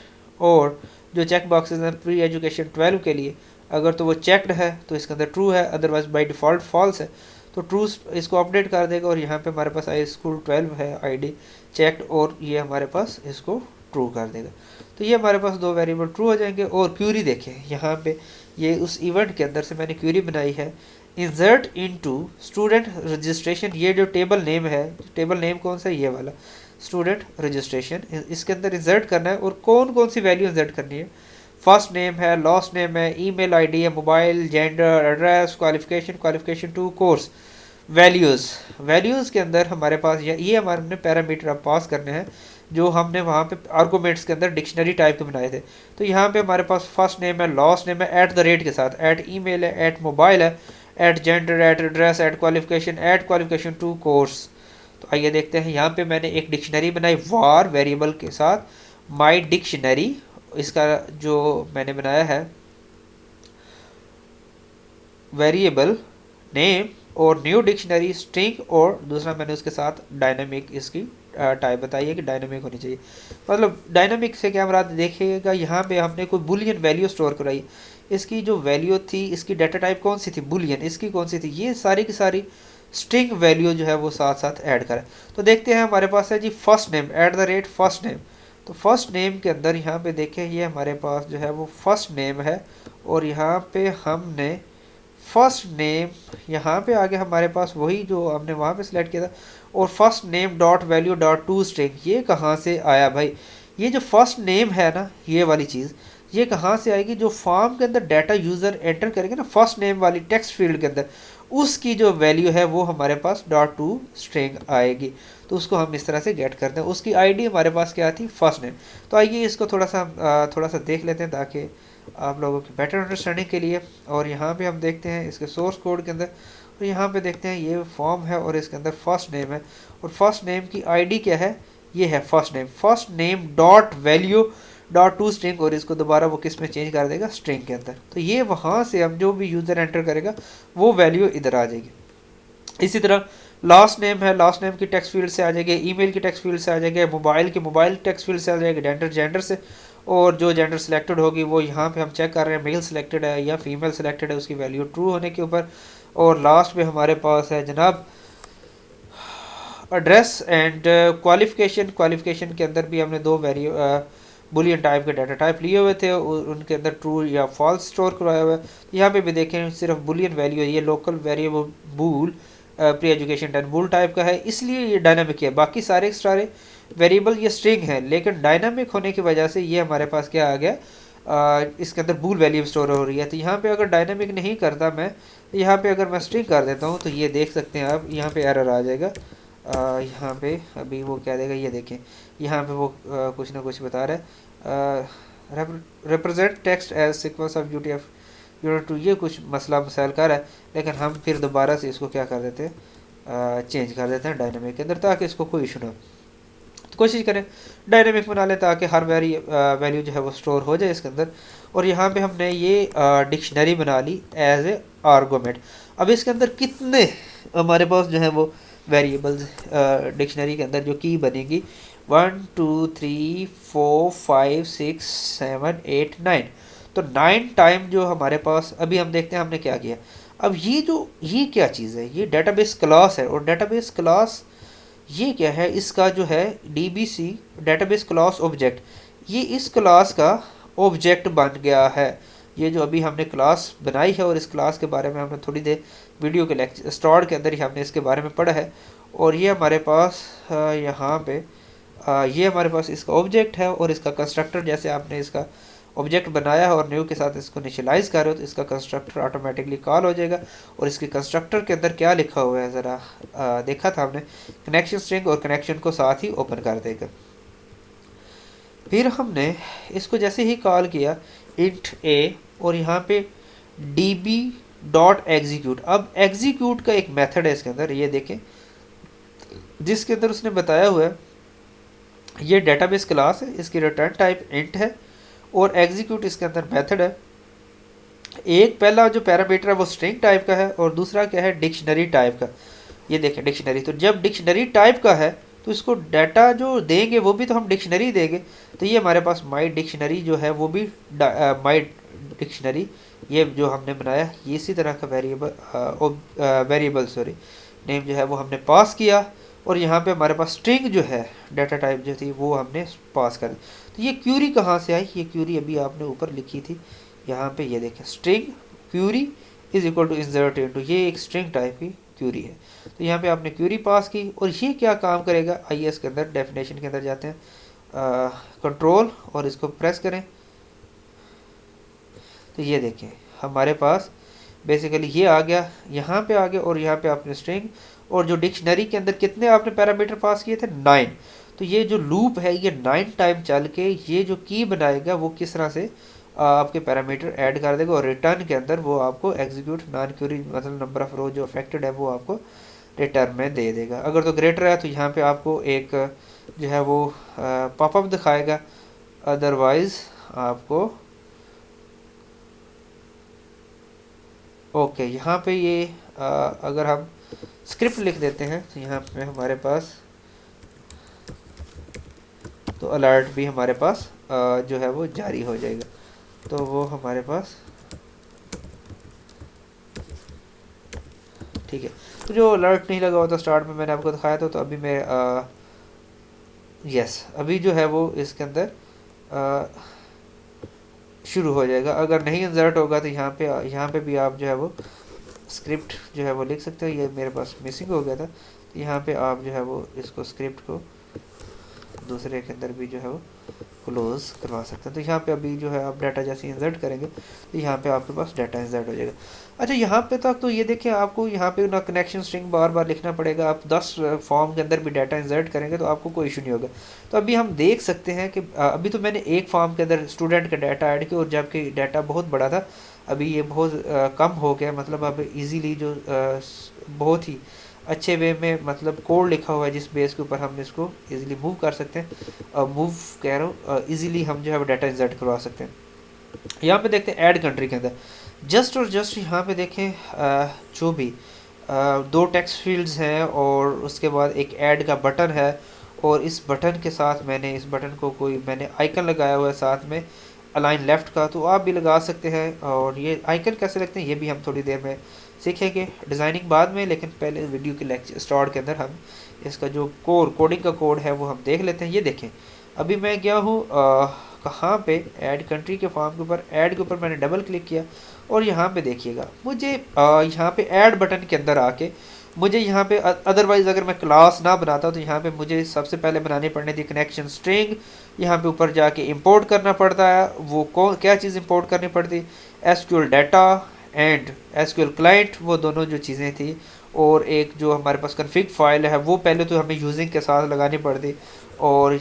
और जो चेक बॉक्सेस हैं प्री एजुकेशन 12 के लिए, अगर तो वो चेक्ड है तो इसके अंदर ट्रू है, अदरवाइज बाय डिफ़ॉल्ट फॉल्स है तो ट्रू इसको अपडेट कर देगा। और यहाँ पे हमारे पास आई स्कूल 12 है आईडी चेक्ड, और ये हमारे पास इसको ट्रू कर देगा। तो ये हमारे पास दो वेरिएबल ट्रू हो जाएंगे। और क्यूरी देखें यहाँ पे, ये उस इवेंट के अंदर से मैंने क्यूरी बनाई है, इंसर्ट इनटू स्टूडेंट रजिस्ट्रेशन। ये जो टेबल नेम है, टेबल नेम कौन सा है, ये वाला स्टूडेंट रजिस्ट्रेशन, इसके अंदर इंसर्ट करना है। और कौन कौन सी वैल्यू इंसर्ट करनी है, फर्स्ट नेम है, लास्ट नेम है, ईमेल आईडी है, mobile, gender, address, qualification, qualification two, course, values के अंदर हमारे पास ये हमारे हमने पैरामीटर अब पास करने हैं जो हमने वहाँ पे आर्गूमेंट्स के अंदर डिक्शनरी टाइप के बनाए थे। तो यहाँ पे हमारे पास फर्स्ट नेम है, लास्ट नेम है, एट द रेट के साथ, एट ईमेल है, एट मोबाइल है, at gender, at address, at qualification two, course. तो आइए देखते हैं, यहाँ पे मैंने एक डिक्शनरी बनाई वार वेरिएबल के साथ, माई डिक्शनरी, इसका जो मैंने बनाया है वेरिएबल नेम, और न्यू डिक्शनरी स्ट्रिंग, और दूसरा मैंने उसके साथ डायनामिक इसकी टाइप बताई है कि डायनामिक होनी चाहिए। मतलब डायनामिक से क्या मुराद देखिएगा, यहाँ पे हमने कोई बुलियन वैल्यू स्टोर कराई, इसकी जो वैल्यू थी, इसकी डाटा टाइप कौन सी थी, बुलियन, इसकी कौन सी थी, ये सारी की सारी स्ट्रिंग वैल्यू जो है वो साथ साथ ऐड करें। तो देखते हैं, हमारे पास है जी first name at the rate first name. तो फर्स्ट नेम के अंदर यहाँ पे देखें, ये हमारे पास जो है वो फर्स्ट नेम है, और यहाँ पे हमने फर्स्ट नेम, यहाँ पे आगे हमारे पास वही जो हमने वहाँ पे सिलेक्ट किया था, और first name dot value dot to string, ये कहाँ से आया भाई, ये जो फर्स्ट नेम है ना, ये वाली चीज़ ये कहाँ से आएगी, जो फॉर्म के अंदर डाटा यूज़र एंटर करेंगे ना फर्स्ट नेम वाली टेक्स्ट फील्ड के अंदर, उसकी जो वैल्यू है वो हमारे पास डॉट टू स्ट्रिंग आएगी। तो उसको हम इस तरह से गेट करते हैं। उसकी आईडी हमारे पास क्या थी, फर्स्ट नेम। तो आइए इसको थोड़ा सा देख लेते हैं ताकि आप लोगों की बेटर अंडरस्टैंडिंग के लिए। और यहाँ पे हम देखते हैं इसके सोर्स कोड के अंदर, और यहाँ पे देखते हैं ये फॉर्म है और इसके अंदर फर्स्ट नेम है, और फर्स्ट नेम की आईडी क्या है, ये है first name dot value dot to string, और इसको दोबारा वो किस में चेंज कर देगा, स्ट्रिंग के अंदर। तो ये वहाँ से हम जो भी यूज़र एंटर करेगा वो वैल्यू इधर आ जाएगी। इसी तरह लास्ट नेम है, लास्ट नेम की टेक्स्ट फील्ड से आ जाएगी, ईमेल की टेक्स्ट फील्ड से आ जाएगी, मोबाइल टेक्स्ट फील्ड से आ जाएगी, जेंडर से, और जो जेंडर सिलेक्टेड होगी वो यहाँ पे हम चेक कर रहे हैं मेल सिलेक्टेड है या फीमेल सिलेक्टेड है, उसकी वैल्यू ट्रू होने के ऊपर। और लास्ट में हमारे पास है जनाब एड्रेस एंड क्वालिफिकेशन के अंदर भी हमने दो बुलियन टाइप के डाटा टाइप लिए हुए थे, उनके अंदर ट्रू या फॉल्स स्टोर करवाया हुआ है। यहाँ पे भी देखें सिर्फ बुलियन वैल्यू है, ये लोकल वेरिएबल बूल प्री एजुकेशन 10 बूल टाइप का है, इसलिए ये डायनामिक है। बाकी सारे वेरिएबल ये स्ट्रिंग है, लेकिन डायनामिक होने की वजह से ये हमारे पास क्या आ गया, इसके अंदर बूल वैल्यू स्टोर हो रही है। तो यहाँ पे अगर डायनामिक नहीं करता मैं, यहाँ पे अगर मैं स्ट्रिंग कर देता हूँ तो ये देख सकते हैं आप, यहाँ पे एरर आ जाएगा। यहाँ पे अभी वो क्या देगा, ये देखें यहाँ पे वो कुछ ना कुछ बता रहा है, represent text as sequence of UTF unit two, ये कुछ मसला मसाइल कर रहा है, लेकिन हम फिर दोबारा से इसको क्या कर देते हैं, चेंज कर देते हैं डायनामिक के अंदर, ताकि इसको कोई इशू ना हो। तो कोशिश करें डायनामिक बना लें ताकि हर वैल्यू जो है वो स्टोर हो जाए इसके अंदर। और यहाँ पे हमने ये डिक्शनरी बना ली एज ए आर्गूमेंट। अब इसके अंदर कितने हमारे पास जो है वो वेरिएबल्स डिक्शनरी के अंदर जो की बनेगी, 1 2 3 4 5 6 7 8 9, तो 9 टाइम जो हमारे पास, अभी हम देखते हैं हमने क्या किया। अब ये क्या चीज़ है, ये डेटाबेस क्लास है, और डेटाबेस क्लास ये क्या है, इसका जो है DBC डेटाबेस क्लास ऑब्जेक्ट, ये इस क्लास का ऑब्जेक्ट बन गया है। ये जो अभी हमने क्लास बनाई है, और इस क्लास के बारे में हमने थोड़ी देर वीडियो के लेक्चर स्टार्ट के अंदर ही हमने इसके बारे में पढ़ा है। और ये हमारे पास यहाँ पे ये हमारे पास इसका ऑब्जेक्ट है, और इसका कंस्ट्रक्टर, जैसे आपने इसका ऑब्जेक्ट बनाया है और न्यू के साथ इसको इनिशियलाइज कर रहे हो तो इसका कंस्ट्रक्टर ऑटोमेटिकली कॉल हो जाएगा। और इसके कंस्ट्रक्टर के अंदर क्या लिखा हुआ है, ज़रा देखा था हमने, कनेक्शन स्ट्रिंग, और कनेक्शन को साथ ही ओपन कर देगा। फिर हमने इसको जैसे ही कॉल किया इंट ए, और यहाँ पे db.execute, अब एग्जीक्यूट का एक मेथड है इसके अंदर, ये देखें, जिसके अंदर उसने बताया हुआ है ये डेटाबेस क्लास है, इसकी रिटर्न टाइप इंट है, और एग्जीक्यूट इसके अंदर मेथड है। एक पहला जो पैरामीटर है वो स्ट्रिंग टाइप का है, और दूसरा क्या है, डिक्शनरी टाइप का। ये देखें डिक्शनरी, तो जब डिक्शनरी टाइप का है तो तो इसको डाटा जो देंगे वो भी तो हम डिक्शनरी देंगे। तो ये हमारे पास माई डिक्शनरी जो है वो भी माई डिक्शनरी ये जो हमने बनाया ये इसी तरह का वेरिएबल सॉरी नेम जो है वो हमने पास किया, और यहाँ पे हमारे पास स्ट्रिंग जो है डाटा टाइप जो थी वो हमने पास कर दी। तो ये क्यूरी कहाँ से आई, ये क्यूरी अभी आपने ऊपर लिखी थी यहाँ पे, ये देखें string query is equal to insert into, ये एक स्ट्रिंग टाइप की क्यूरी है। तो यहाँ पे आपने क्यूरी पास की, और ये क्या काम करेगा, आइए इसके अंदर डेफिनेशन के अंदर जाते हैं, कंट्रोल और इसको प्रेस करें। तो ये देखें हमारे पास बेसिकली ये आ गया, यहाँ पे आ गया, और यहाँ पे आपने स्ट्रिंग, और जो डिक्शनरी के अंदर कितने आपने पैरामीटर पास किए थे 9। तो ये जो लूप है ये 9 टाइम चल के ये जो की बनाएगा वो किस तरह से आपके पैरामीटर ऐड कर देगा, और रिटर्न के अंदर वो आपको एग्जीक्यूट नॉन क्यूरी मतलब नंबर ऑफ रो जो अफेक्टेड है वो आपको रिटर्न में दे देगा। अगर तो ग्रेटर है तो यहाँ पे आपको एक जो है वो पॉपअप दिखाएगा, अदरवाइज आपको ओके यहाँ पे ये अगर हम स्क्रिप्ट लिख देते हैं तो यहाँ पे हमारे पास तो अलर्ट भी हमारे पास जो है वो जारी हो जाएगा। तो वो हमारे पास ठीक है। तो जो अलर्ट नहीं लगा हुआ था स्टार्ट में मैंने आपको दिखाया था, तो अभी मैं यस अभी जो है वो इसके अंदर शुरू हो जाएगा। अगर नहीं इंसर्ट होगा तो यहाँ पे भी आप जो है वो स्क्रिप्ट जो है वो लिख सकते हो। ये मेरे पास मिसिंग हो गया था, तो यहाँ पे आप जो है वो इसको स्क्रिप्ट को दूसरे के अंदर भी जो है वो क्लोज करवा सकते हैं। तो यहाँ पे अभी जो है आप डाटा जैसे इंसर्ट करेंगे तो यहाँ पे आपके पास डाटा इंसर्ट हो जाएगा। अच्छा यहाँ पे तक तो ये देखिए आपको यहाँ पे ना कनेक्शन स्ट्रिंग बार बार लिखना पड़ेगा। आप 10 फॉर्म के अंदर भी डाटा इंसर्ट करेंगे तो आपको कोई इशू नहीं होगा। तो अभी हम देख सकते हैं कि अभी तो मैंने एक फॉर्म के अंदर स्टूडेंट का डाटा ऐड किया, और जबकि डाटा बहुत बड़ा था अभी ये बहुत कम हो गया। मतलब अब ईजीली जो बहुत ही अच्छे वे में मतलब कोड लिखा हुआ है जिस बेस के ऊपर हम इसको इजीली मूव कर सकते हैं। मूव कह रहा हूँ इजीली हम जो है डाटा इंसर्ट करवा सकते हैं। यहाँ पे देखते हैं ऐड कंट्री के अंदर जस्ट और जस्ट यहाँ पे देखें जो भी 2 टेक्स्ट फील्ड्स हैं, और उसके बाद एक ऐड का बटन है, और इस बटन के साथ मैंने इस बटन को मैंने आइकन लगाया हुआ है साथ में अलाइन लेफ्ट का, तो आप भी लगा सकते हैं। और ये आइकन कैसे लगते हैं ये भी हम थोड़ी देर में सीखेंगे, डिज़ाइनिंग बाद में, लेकिन पहले वीडियो के लेक्चर स्टार्ट के अंदर हम इसका जो कोडिंग का कोड है वो हम देख लेते हैं। ये देखें अभी मैं गया हूँ कहाँ पे ऐड कंट्री के फॉर्म के ऊपर, ऐड के ऊपर मैंने डबल क्लिक किया, और यहाँ पे देखिएगा मुझे यहाँ पे ऐड बटन के अंदर आके मुझे यहाँ पे अदरवाइज़ अगर मैं क्लास ना बनाता तो यहाँ पे मुझे सबसे पहले बनानी पड़नी थी कनेक्शन स्ट्रिंग। यहाँ पे ऊपर जाके इंपोर्ट करना पड़ता है, वो क्या चीज़ इंपोर्ट करनी पड़ती, SQL data and SQL client, वो दोनों जो चीज़ें थी, और एक जो हमारे पास कन्फिग फाइल है वो पहले तो हमें यूजिंग के साथ लगानी पड़ती, और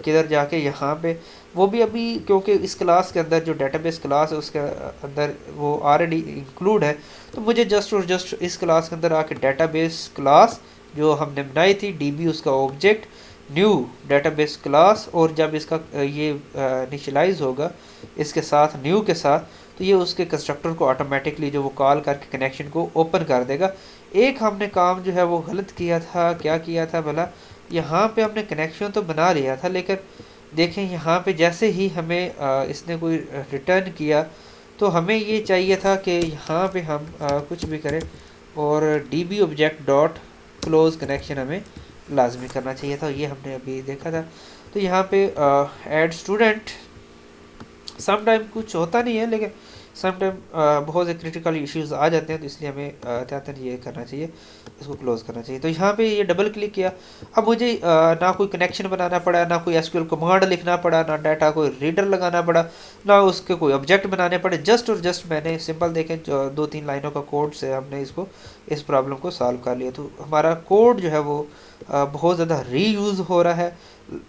किधर जाके यहाँ पे वो भी अभी क्योंकि इस क्लास के अंदर जो डेटाबेस क्लास है उसके अंदर वो ऑलरेडी इंक्लूड है, तो मुझे जस्ट और जस्ट इस क्लास के अंदर आके डेटाबेस क्लास जो हमने बनाई थी डीबी उसका ऑब्जेक्ट न्यू डेटाबेस क्लास, और जब इसका ये इनिशियलाइज होगा इसके साथ न्यू के साथ, तो ये उसके कंस्ट्रक्टर को ऑटोमेटिकली जो वो कॉल करके कनेक्शन को ओपन कर देगा। एक हमने काम जो है वो गलत किया था, क्या किया था भला, यहाँ पे हमने कनेक्शन तो बना लिया था, लेकिन देखें यहाँ पे जैसे ही हमें इसने कोई रिटर्न किया तो हमें ये चाहिए था कि यहाँ पे हम कुछ भी करें और db object dot close connection हमें लाजमी करना चाहिए था, ये हमने अभी देखा था। तो यहाँ पे ऐड स्टूडेंट समटाइम कुछ होता नहीं है, लेकिन समटाइम बहुत से क्रिटिकल इश्यूज आ जाते हैं, तो इसलिए हमें त्यातन ये करना चाहिए, इसको क्लोज करना चाहिए। तो यहाँ पे ये डबल क्लिक किया, अब मुझे ना कोई कनेक्शन बनाना पड़ा, ना कोई एसक्यूएल कमांड लिखना पड़ा, ना डाटा कोई रीडर लगाना पड़ा, ना उसके कोई ऑब्जेक्ट बनाने पड़े। जस्ट और जस्ट मैंने सिंपल देखें 2-3 लाइनों का कोड से हमने इस प्रॉब्लम को सॉल्व कर लिया। तो हमारा कोड जो है वो बहुत ज़्यादा रीयूज़ हो रहा है,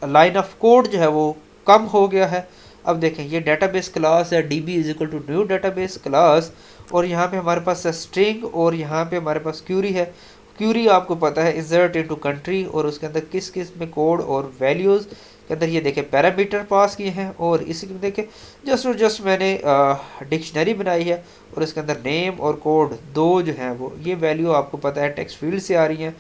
लाइन ऑफ कोड जो है वो कम हो गया है। अब देखें ये डेटाबेस क्लास है db is equal to new database class, और यहाँ पे हमारे पास है स्ट्रिंग, और यहाँ पे हमारे पास क्यूरी है। क्यूरी आपको पता है इंसर्ट इनटू कंट्री, और उसके अंदर किस किस में कोड और वैल्यूज़ के अंदर ये देखें पैरामीटर पास किए हैं, और इसी में देखें जस्ट और जस्ट मैंने डिक्शनरी बनाई है, और इसके अंदर नेम और कोड दो जो हैं वो ये वैल्यू आपको पता है टेक्स्ट फील्ड से आ रही हैं,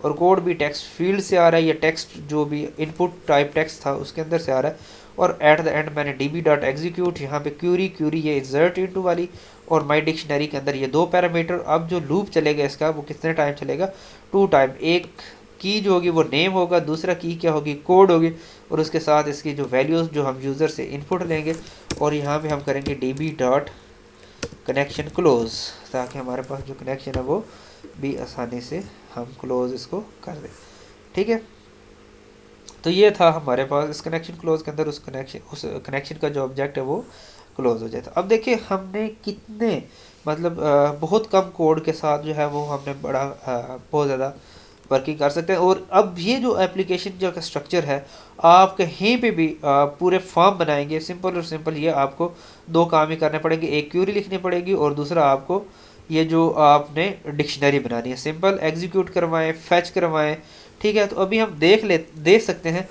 और कोड भी टेक्स्ट फील्ड से आ रहा है, या टेक्स्ट जो भी इनपुट टाइप टेक्स्ट था उसके अंदर से आ रहा है। और एट द एंड मैंने db.execute यहाँ पे क्यूरी ये इंसर्ट इनटू वाली, और माई डिक्शनरी के अंदर ये 2 पैरामीटर। अब जो लूप चलेगा इसका वो कितने टाइम चलेगा, 2 टाइम। एक की जो होगी वो नेम होगा, दूसरा की क्या होगी, कोड होगी, और उसके साथ इसकी जो वैल्यूज़ जो हम यूज़र से इनपुट लेंगे, और यहाँ पे हम करेंगे db.connection close, ताकि हमारे पास जो कनेक्शन है वो भी आसानी से हम क्लोज इसको कर दें। ठीक है, तो ये था हमारे पास इस कनेक्शन क्लोज के अंदर उस कनेक्शन का जो ऑब्जेक्ट है वो क्लोज हो जाता। अब देखिए हमने कितने मतलब बहुत कम कोड के साथ जो है वो हमने बड़ा बहुत ज़्यादा वर्किंग कर सकते हैं। और अब ये जो एप्लीकेशन जो का स्ट्रक्चर है, आप कहीं पे भी पूरे फॉर्म बनाएंगे, सिंपल और सिंपल ये आपको 2 काम ही करने पड़ेंगे, एक क्यूरी लिखनी पड़ेगी और दूसरा आपको ये जो आपने डिक्शनरी बनानी है, सिंपल एग्जीक्यूट करवाएं, फैच करवाएं। ठीक है, तो अभी हम देख सकते हैं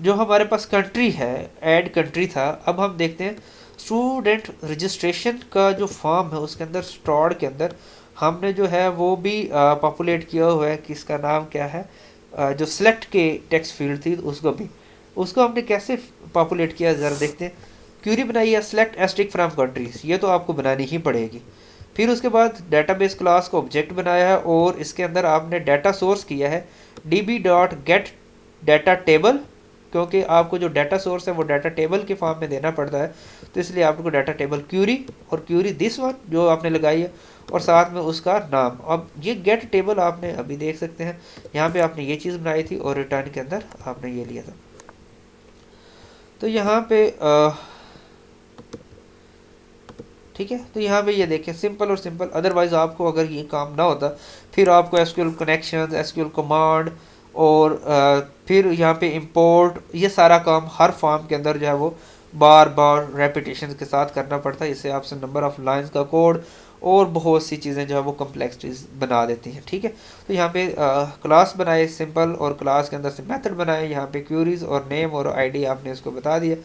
जो हमारे पास कंट्री है, ऐड कंट्री था। अब हम देखते हैं स्टूडेंट रजिस्ट्रेशन का जो फॉर्म है उसके अंदर स्टोर्ड के अंदर हमने जो है वो भी पॉपुलेट किया हुआ है कि इसका नाम क्या है, जो सिलेक्ट के टेक्स्ट फील्ड थी उसको हमने कैसे पॉपुलेट किया ज़रा देखते हैं। क्यूरी बनाई है सिलेक्ट एस्टिक फ्रॉम कंट्रीज, ये तो आपको बनानी ही पड़ेगी। फिर उसके बाद डेटाबेस क्लास को ऑब्जेक्ट बनाया है और इसके अंदर आपने डाटा सोर्स किया है db.getDataTable, क्योंकि आपको जो डाटा सोर्स है वो डाटा टेबल के फॉर्म में देना पड़ता है, तो इसलिए आपको डाटा टेबल क्यूरी और क्यूरी दिस वन जो आपने लगाई है और साथ में उसका नाम। अब ये गेट टेबल आपने अभी देख सकते हैं यहाँ पे आपने ये चीज़ बनाई थी और रिटर्न के अंदर आपने ये लिया था। तो यहाँ पे ठीक है, तो यहाँ पे ये देखें सिंपल और सिंपल। अदरवाइज आपको अगर ये काम ना होता फिर आपको एसक्यूएल कनेक्शन, एसक्यूएल कमांड और फिर यहाँ पे इंपोर्ट, ये सारा काम हर फॉर्म के अंदर जो है वो बार बार रेपिटेशन के साथ करना पड़ता है। इससे आपसे नंबर ऑफ लाइंस का कोड और बहुत सी चीज़ें जो है वो कम्प्लेक्सिटीज बना देती हैं। ठीक है, तो यहाँ पे क्लास बनाए सिंपल और क्लास के अंदर से मेथड बनाए, यहाँ पे क्यूरीज और नेम और आईडी आपने इसको बता दिया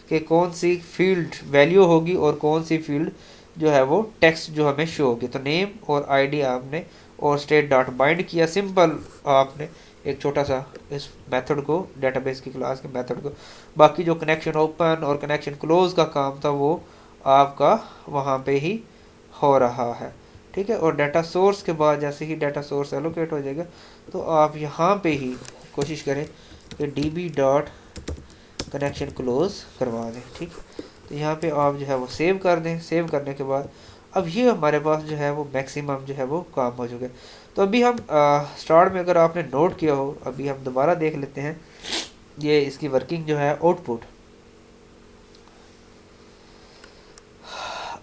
कि कौन सी फील्ड वैल्यू होगी और कौन सी फील्ड जो है वो टेक्स्ट जो हमें शो होगी। तो नेम और आईडी आपने और स्टेट डॉट बाइंड किया, सिंपल आपने एक छोटा सा इस मेथड को, डेटाबेस की क्लास के मेथड को। बाकी जो कनेक्शन ओपन और कनेक्शन क्लोज का काम था वो आपका वहाँ पे ही हो रहा है। ठीक है, और डाटा सोर्स के बाद जैसे ही डाटा सोर्स एलोकेट हो जाएगा तो आप यहाँ पे ही कोशिश करें कि db.connection क्लोज करवा दें। ठीक, तो यहाँ पे आप जो है वो सेव कर दें। सेव करने के बाद अब ये हमारे पास जो है वो मैक्सिमम जो है वो काम हो चुका है। तो अभी हम स्टार्ट में अगर आपने नोट किया हो, अभी हम दोबारा देख लेते हैं ये इसकी वर्किंग जो है आउटपुट।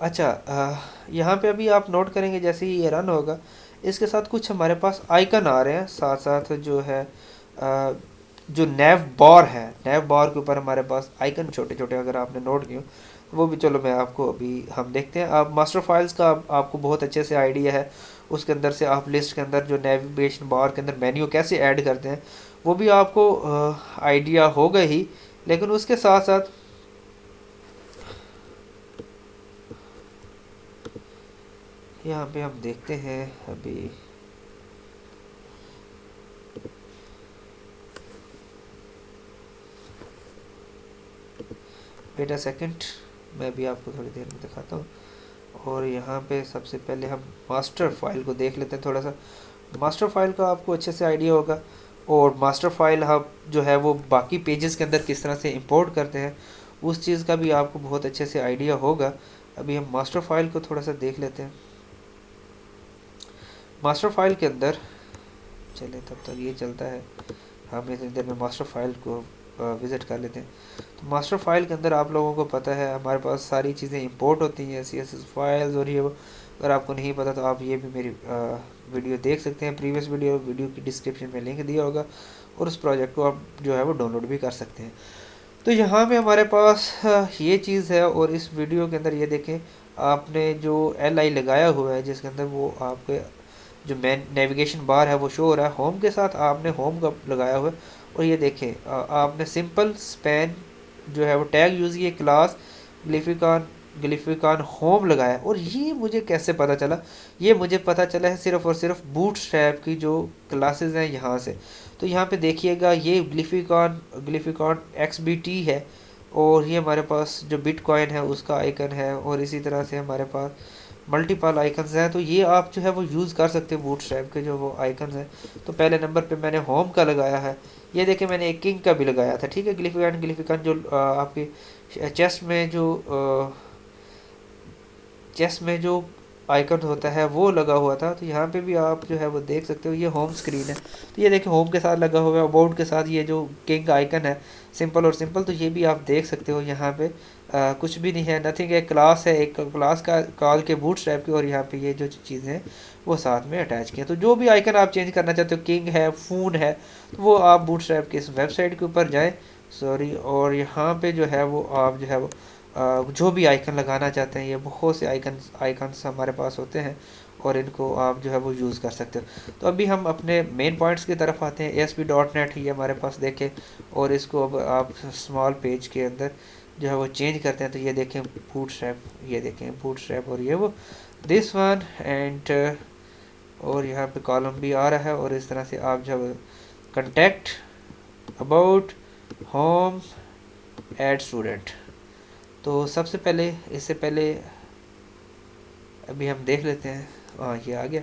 अच्छा, यहाँ पे अभी आप नोट करेंगे जैसे ही ये रन होगा इसके साथ कुछ हमारे पाथ आइकन आ रहे हैं, साथ साथ जो है जो नेव बार है, नेव बार के ऊपर हमारे पास आइकन छोटे छोटे अगर आपने नोट किए वो भी, चलो मैं आपको अभी हम देखते हैं। आप मास्टर फाइल्स का आपको बहुत अच्छे से आइडिया है, उसके अंदर से आप लिस्ट के अंदर जो नेविगेशन बार के अंदर मेन्यू कैसे ऐड करते हैं वो भी आपको आइडिया होगा ही, लेकिन उसके साथ साथ यहाँ पे हम देखते हैं अभी वेट अ सेकंड, मैं भी आपको थोड़ी देर में दिखाता हूँ। और यहाँ पे सबसे पहले हम मास्टर फाइल को देख लेते हैं थोड़ा सा। मास्टर फाइल का आपको अच्छे से आइडिया होगा, और मास्टर फाइल हम जो है वो बाकी पेजेस के अंदर किस तरह से इंपोर्ट करते हैं उस चीज़ का भी आपको बहुत अच्छे से आइडिया होगा। अभी हम मास्टर फाइल को थोड़ा सा देख लेते हैं। मास्टर फाइल के अंदर चले तब तक ये चलता है, हम इतनी देर में मास्टर फाइल को विज़िट कर लेते हैं। तो मास्टर फाइल के अंदर आप लोगों को पता है हमारे पास सारी चीज़ें इंपोर्ट होती हैं, CSS फाइल्स और ये वो। अगर आपको नहीं पता तो आप ये भी मेरी वीडियो देख सकते हैं, प्रीवियस वीडियो की डिस्क्रिप्शन में लिंक दिया होगा, और उस प्रोजेक्ट को आप जो है वो डाउनलोड भी कर सकते हैं। तो यहाँ पे हमारे पास ये चीज़ है, और इस वीडियो के अंदर ये देखें आपने जो LI लगाया हुआ है जिसके अंदर वो आपके जो मेन नेविगेशन बार है वो शो हो रहा है। होम के साथ आपने होम का लगाया हुआ है, और ये देखें आपने सिंपल स्पैन जो है वो टैग यूज़ किए, क्लास ग्लिफिकॉन ग्लिफिकॉन होम लगाया। और ये मुझे कैसे पता चला? ये मुझे पता चला है सिर्फ और सिर्फ बूटस्ट्रैप की जो क्लासेस हैं यहाँ से। तो यहाँ पे देखिएगा ये ग्लिफिकॉन XBT है, और ये हमारे पास जो बिटकॉइन है उसका आइकन है, और इसी तरह से हमारे पास मल्टीपल आइकन्स हैं। तो ये आप जो है वो यूज़ कर सकते हो बूटस्ट्रैप के जो वो आइकन्स हैं। तो पहले नंबर पे मैंने होम का लगाया है। ये देखिए मैंने एक किंग का भी लगाया था, ठीक है। ग्लिफिकॉन जो आपकी चेस्ट में जो आइकन होता है वो लगा हुआ था। तो यहाँ पे भी आप जो है वो देख सकते हो, ये होम स्क्रीन है। तो ये देखिए होम के साथ लगा हुआ है, अबाउट के साथ ये जो किंग का आइकन है सिंपल और सिंपल। तो ये भी आप देख सकते हो यहाँ पे कुछ भी नहीं है, नथिंग। एक क्लास है, एक क्लास का कॉल के बूटस्ट्रैप की, और यहाँ पे ये जो चीज़ें हैं वो साथ में अटैच किए। तो जो भी आइकन आप चेंज करना चाहते हो, किंग है, फ़ोन है, तो वो आप बूटस्ट्रैप के इस वेबसाइट के ऊपर जाएँ, और यहाँ पे जो है वो आप जो है वो जो भी आइकन लगाना चाहते हैं, ये बहुत से आइकन्स हमारे पास होते हैं, और इनको आप जो है वो यूज़ कर सकते हो। तो अभी हम अपने मेन पॉइंट्स की तरफ आते हैं। ASP.NET ये हमारे पास देखें, और इसको अब आप स्मॉल पेज के अंदर जो है वो चेंज करते हैं। तो ये देखें बूटस्ट्रैप, ये देखें बूटस्ट्रैप, और ये वो दिस वन एंड, और यहाँ पे कॉलम भी आ रहा है। और इस तरह से आप जो है contact, about, home, add student. तो सबसे पहले, इससे पहले अभी हम देख लेते हैं। हाँ, ये आ गया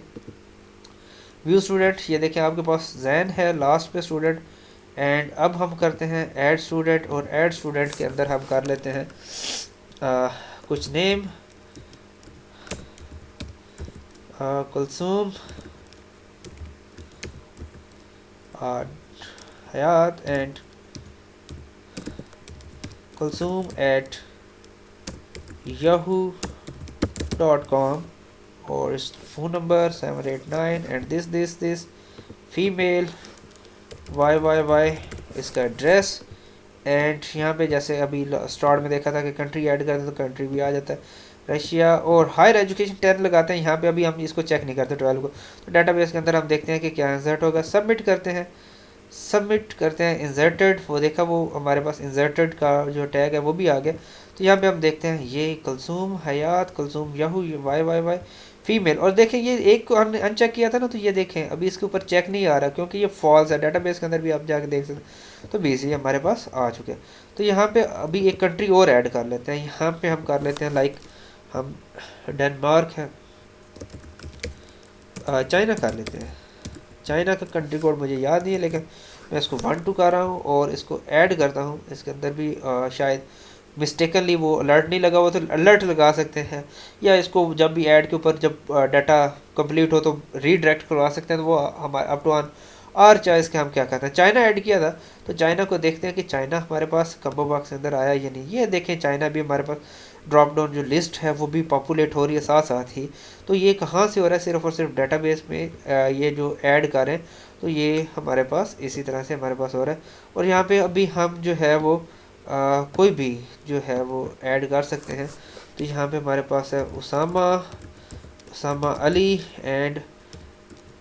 व्यू स्टूडेंट। ये देखें आपके पास जैन है लास्ट पे स्टूडेंट। एंड अब हम करते हैं ऐड स्टूडेंट, और ऐड स्टूडेंट के अंदर हम कर लेते हैं कुछ name, Kulsoom, Hayat and Kulsoom at yahoo.com, और इस phone number 789 and this female YYY इसका एड्रेस। एंड यहाँ पे जैसे अभी स्टार्ट में देखा था कि कंट्री ऐड करते हैं तो कंट्री भी आ जाता है, रशिया। और हायर एजुकेशन 10 लगाते हैं यहाँ पे, अभी हम इसको चेक नहीं करते 12 को। तो डाटाबेस के अंदर हम देखते हैं कि क्या इंसर्ट होगा, सबमिट करते हैं इंसर्टेड, वो देखा वो हमारे पास इंसर्टेड का जो टैग है वो भी आ गया। तो यहाँ पे हम देखते हैं ये कुलसूम हयात, कुलसूम याहू YYY फीमेल। और देखें ये एक को अनचेक किया था ना, तो ये देखें अभी इसके ऊपर चेक नहीं आ रहा क्योंकि ये फॉल्स है। डाटाबेस के अंदर भी आप जाके देख सकते हैं। तो BC हमारे पास आ चुके हैं। तो यहाँ पे अभी एक कंट्री और ऐड कर लेते हैं। यहाँ पे हम कर लेते हैं लाइक हम डेनमार्क है, चाइना कर लेते हैं। चाइना का कंट्री कोड मुझे याद नहीं है, लेकिन मैं इसको 1 2 कर रहा हूँ और इसको ऐड करता हूँ। इसके अंदर भी शायद मिस्टेकनली वो अलर्ट नहीं लगा हुआ, तो अलर्ट लगा सकते हैं, या इसको जब भी ऐड के ऊपर जब डाटा कंप्लीट हो तो रीडायरेक्ट करवा सकते हैं। तो वो हमारे up to on our choice के हम क्या करते हैं। चाइना ऐड किया था, तो चाइना को देखते हैं कि चाइना हमारे पास कम्बो बॉक्स के अंदर आया या नहीं। ये देखें चाइना भी हमारे पास ड्रॉप डाउन जो लिस्ट है वो भी पॉपुलेट हो रही है साथ साथ ही। तो ये कहाँ से हो रहा है? सिर्फ और सिर्फ डाटाबेस में ये जो ऐड करें, तो ये हमारे पास इसी तरह से हमारे पास हो रहा है। और यहाँ पे अभी हम जो है वो कोई भी जो है वो ऐड कर सकते हैं। तो यहाँ पे हमारे पास है Usama Ali and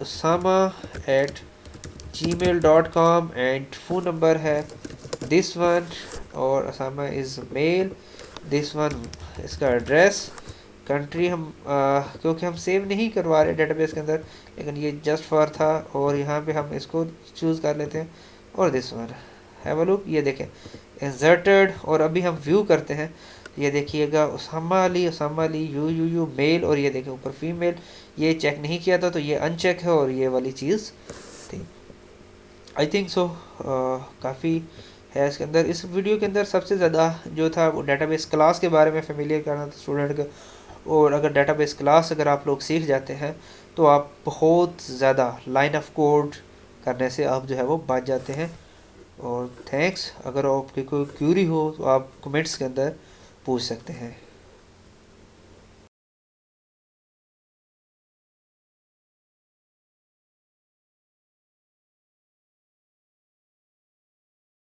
usama@gmail.com and phone number है दिस वन, और Usama is male, this one इसका एड्रेस, कंट्री हम क्योंकि हम सेव नहीं करवा रहे डेटाबेस के अंदर, लेकिन ये जस्ट फॉर था। और यहाँ पे हम इसको चूज़ कर लेते हैं, और this one have a look. ये देखें इंसर्टेड। और अभी हम व्यू करते हैं, ये देखिएगा उसामा अली यू मेल, और ये देखें ऊपर फीमेल। ये चेक नहीं किया था तो ये अनचेक है, और ये वाली चीज़ थी। आई थिंक सो काफ़ी है इसके अंदर। इस वीडियो के अंदर सबसे ज़्यादा जो था वो डाटाबेस क्लास के बारे में फेमिलियर करना था स्टूडेंट का। और अगर डाटाबेस क्लास अगर आप लोग सीख जाते हैं तो आप बहुत ज़्यादा लाइन ऑफ कोड करने से आप जो है वो बच जाते हैं। और थैंक्स। अगर आपकी कोई क्यूरी हो तो आप कमेंट्स के अंदर पूछ सकते हैं।